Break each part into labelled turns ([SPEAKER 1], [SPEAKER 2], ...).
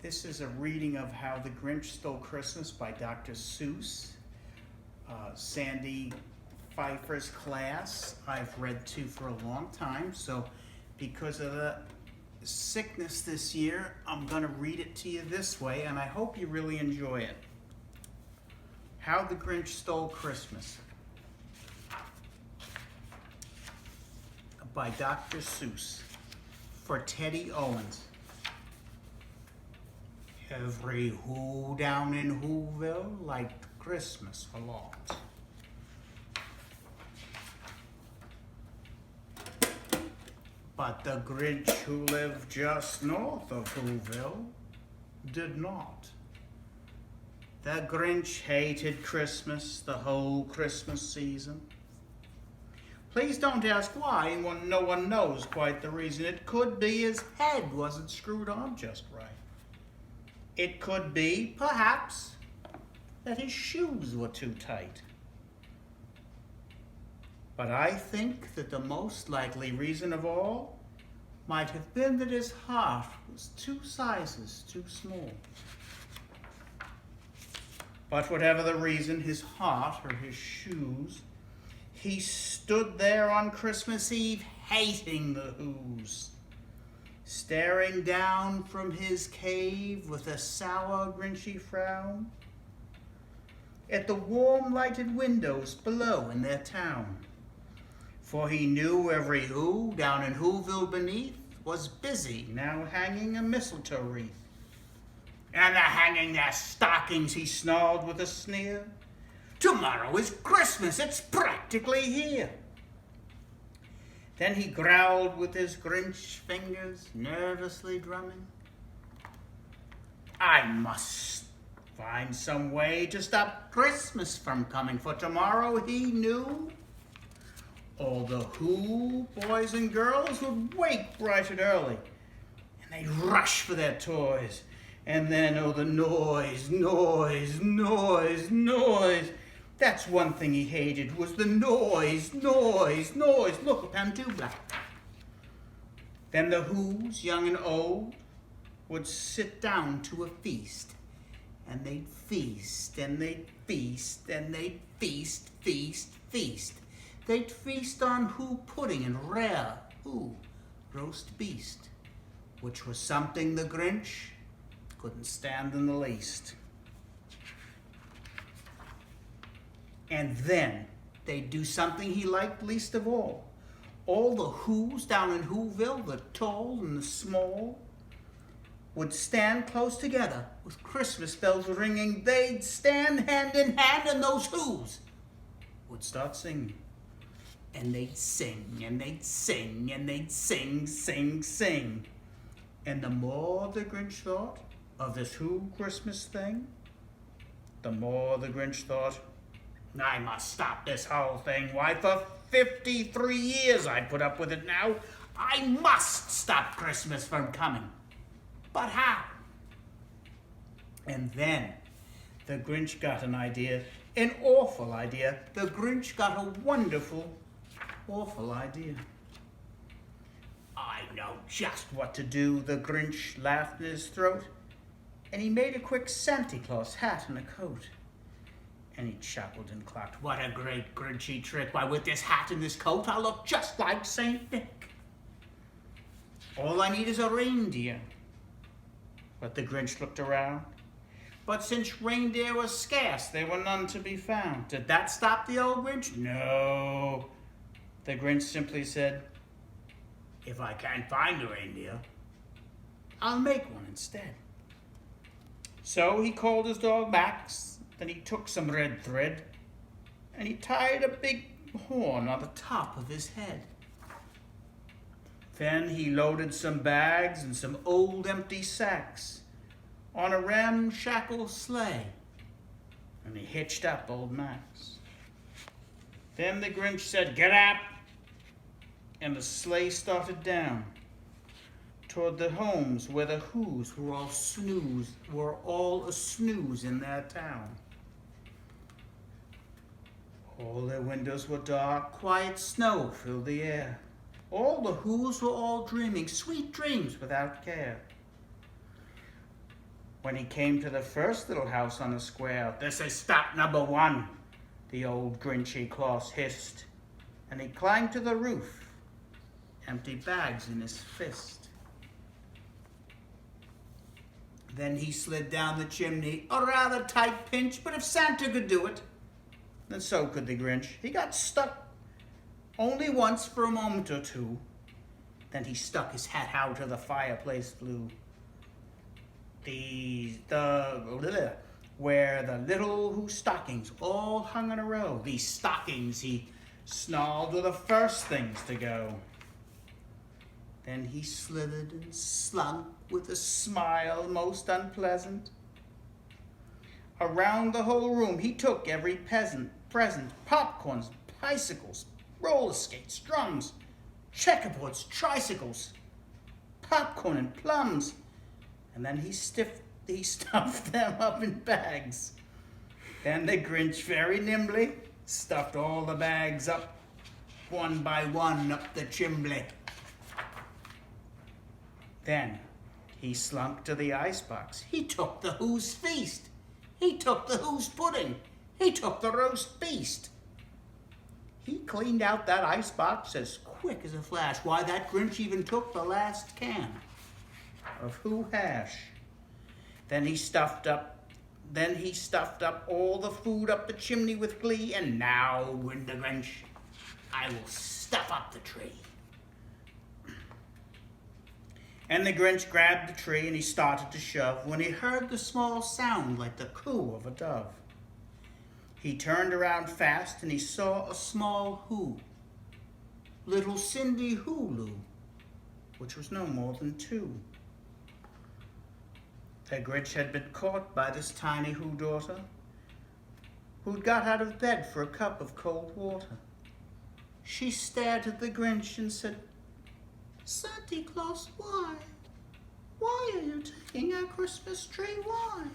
[SPEAKER 1] This is a reading of How the Grinch Stole Christmas by Dr. Seuss. Sandy Pfeiffer's class I've read to for a long time, so because of the sickness this year, I'm going to read it to you this way, and I hope you really enjoy it. How the Grinch Stole Christmas by Dr. Seuss for Teddy Owens. Every who down in Whoville liked Christmas a lot. But the Grinch who lived just north of Whoville did not. The Grinch hated Christmas the whole Christmas season. Please don't ask why, no one knows quite the reason. It could be his head wasn't screwed on just right. It could be, perhaps, that his shoes were too tight. But I think that the most likely reason of all might have been that his heart was 2 sizes too small. But whatever the reason, his heart or his shoes, he stood there on Christmas Eve hating the Whos, staring down from his cave with a sour, grinchy frown at the warm lighted windows below in their town. For he knew every Who down in Whoville beneath was busy now hanging a mistletoe wreath. And they're hanging their stockings, he snarled with a sneer. Tomorrow is Christmas, it's practically here. Then he growled with his Grinch fingers, nervously drumming. I must find some way to stop Christmas from coming, for tomorrow, he knew, all the Who boys and girls would wake bright and early, and they'd rush for their toys. And then, oh, the noise, noise, noise, noise. That's one thing he hated, was the noise, noise, noise. Look, a pen too black. Then the Whos, young and old, would sit down to a feast. And they'd feast, and they'd feast, and they'd feast, feast, feast. They'd feast on Who pudding and rare Who roast beast, which was something the Grinch couldn't stand in the least. And then they'd do something he liked least of all. All the Whos down in Whoville, the tall and the small, would stand close together with Christmas bells ringing. They'd stand hand in hand, and those Whos would start singing. And they'd sing, and they'd sing, and they'd sing, sing, sing. And the more the Grinch thought of this Who Christmas thing, the more the Grinch thought, I must stop this whole thing. Why, for 53 years I put up with it now. I must stop Christmas from coming. But how? And then the Grinch got an idea, an awful idea. The Grinch got a wonderful, awful idea. I know just what to do, the Grinch laughed in his throat. And he made a quick Santa Claus hat and a coat. And he chuckled and clucked, what a great Grinchy trick. Why, with this hat and this coat, I'll look just like Saint Nick. All I need is a reindeer. But the Grinch looked around. But since reindeer was scarce, there were none to be found. Did that stop the old Grinch? No. The Grinch simply said, if I can't find a reindeer, I'll make one instead. So he called his dog Max. Then he took some red thread, and he tied a big horn on the top of his head. Then he loaded some bags and some old empty sacks on a ramshackle sleigh, and he hitched up old Max. Then the Grinch said, get up, and the sleigh started down toward the homes where the Whos were all a snooze in their town. All their windows were dark, quiet snow filled the air. All the Whos were all dreaming sweet dreams without care. When he came to the first little house on the square, "This is stop number 1, the old Grinchy Claus hissed, and he climbed to the roof, empty bags in his fist. Then he slid down the chimney, a rather tight pinch, but if Santa could do it, then so could the Grinch. He got stuck only once for a moment or two. Then he stuck his hat out to the fireplace flue. Where the little whose stockings all hung in a row. These stockings he snarled were the first things to go. Then he slithered and slunk with a smile most unpleasant. Around the whole room he took every present, popcorns, bicycles, roller skates, drums, checkerboards, tricycles, popcorn and plums, and then he stuffed them up in bags. Then the Grinch very nimbly stuffed all the bags up, one by one, up the chimbley. Then he slunk to the icebox. He took the Who's feast. He took the Who's pudding. He took the roast beast. He cleaned out that icebox as quick as a flash. Why, that Grinch even took the last can of Who hash. Then he stuffed up all the food up the chimney with glee, and now, grinned the Grinch, I will stuff up the tree. And the Grinch grabbed the tree and he started to shove when he heard the small sound like the coo of a dove. He turned around fast and he saw a small Who, little Cindy Hulu, which was no more than 2. The Grinch had been caught by this tiny Who daughter, who'd got out of bed for a cup of cold water. She stared at the Grinch and said, "Santa Claus, why? Why are you taking our Christmas tree? Why?"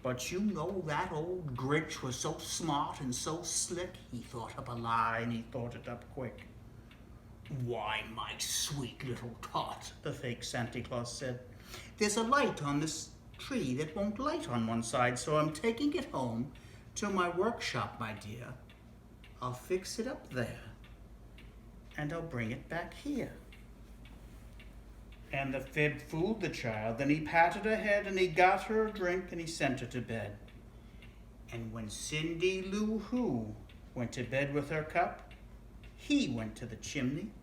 [SPEAKER 1] But you know that old Grinch was so smart and so slick, he thought up a lie and he thought it up quick. "Why, my sweet little tot," the fake Santa Claus said, "there's a light on this tree that won't light on one side, so I'm taking it home to my workshop, my dear. I'll fix it up there, and I'll bring it back here." And the fib fooled the child. Then he patted her head, and he got her a drink, and he sent her to bed. And when Cindy Lou Who went to bed with her cup, he went to the chimney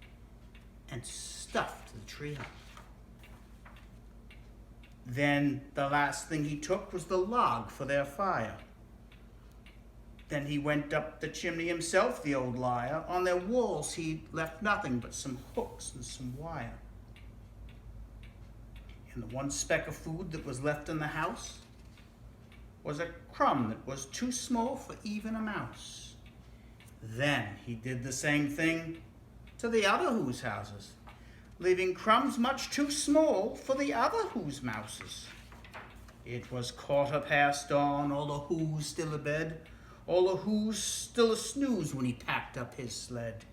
[SPEAKER 1] and stuffed the tree up. Then the last thing he took was the log for their fire. Then he went up the chimney himself, the old liar. On their walls he left nothing but some hooks and some wire. And the one speck of food that was left in the house was a crumb that was too small for even a mouse. Then he did the same thing to the other Who's houses, leaving crumbs much too small for the other Who's mouses. It was dawn, all the Who's still abed, all the Who's still a snooze when he packed up his sled.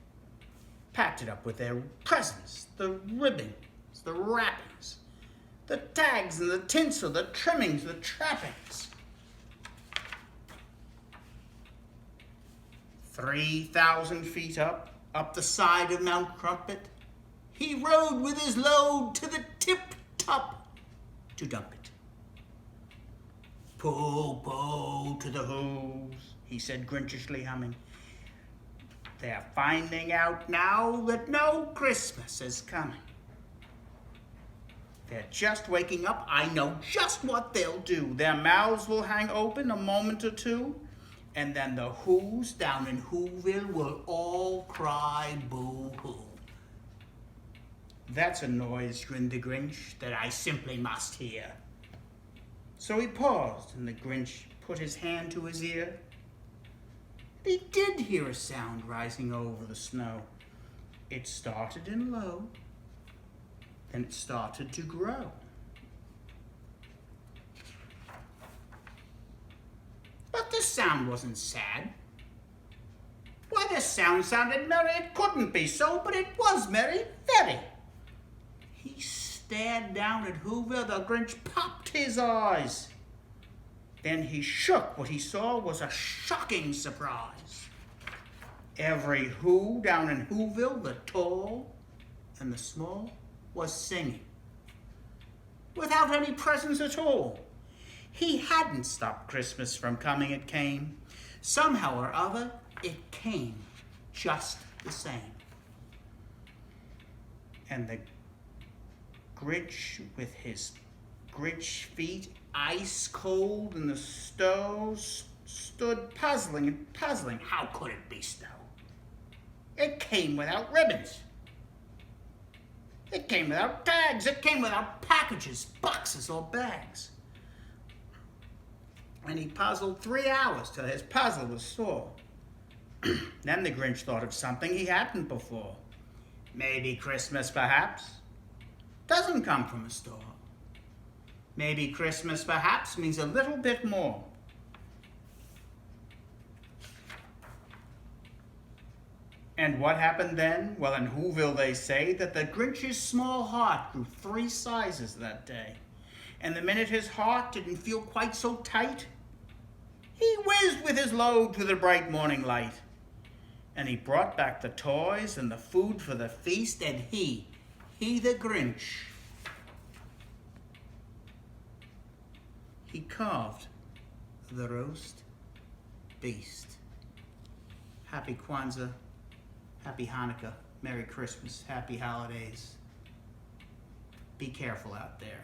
[SPEAKER 1] Packed it up with their presents, the ribbons, the wrappings, the tags and the tinsel, the trimmings, the trappings. 3,000 feet up the side of Mount Crumpet, he rode with his load to the tip-top to dump it. "Po, po to the Who's," he said grinchishly humming. "They're finding out now that no Christmas is coming. They're just waking up. I know just what they'll do. Their mouths will hang open a moment or two, and then the Who's down in Whoville will all cry boo-hoo." "That's a noise," grinned the Grinch, "that I simply must hear." So he paused, and the Grinch put his hand to his ear. He did hear a sound rising over the snow. It started in low, then it started to grow. But this sound wasn't sad. Why, this sound sounded merry. It couldn't be so, but it was merry, very. He stared down at Whoville, the Grinch popped his eyes. Then he shook. What he saw was a shocking surprise. Every Who down in Whoville, the tall and the small, was singing. Without any presents at all. He hadn't stopped Christmas from coming, it came. Somehow or other, it came just the same. And the Grinch, with his Grinch feet ice cold in the stove, stood puzzling and puzzling. How could it be snow? It came without ribbons. It came without tags. It came without packages, boxes, or bags. And he puzzled 3 hours till his puzzle was sore. Then the Grinch thought of something he hadn't before. Maybe Christmas, perhaps, doesn't come from a store. Maybe Christmas, perhaps, means a little bit more. And what happened then? Well, in Whoville they say that the Grinch's small heart grew 3 sizes that day. And the minute his heart didn't feel quite so tight, he whizzed with his load through the bright morning light. And he brought back the toys and the food for the feast, and he the Grinch, he carved the roast beast. Happy Kwanzaa, Happy Hanukkah, Merry Christmas, Happy Holidays. Be careful out there.